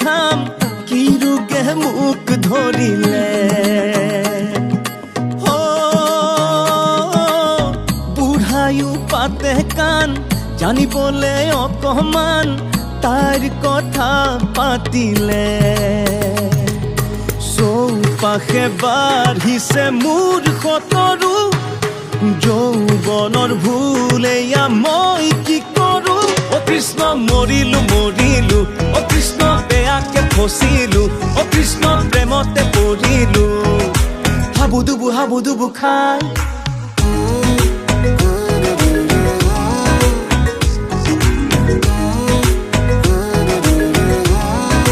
ঘাম কি ৰোগে মোক ধৰিলে বুঢ়ায়ো পাতে কাণ জানিবলে অকমান তাইৰ কথা পাতিলে চৌপাশে বাঢ়িছে মোৰ শতৰু যৌৱনৰ ভুল এয়া মই কি কৰো অ কৃষ্ণ মৰিলো মৰিলো অ কৃষ্ণ বেয়াকে ফচিলো অ কৃষ্ণ প্ৰেমতে পৰিলো হাবুডুবু খাই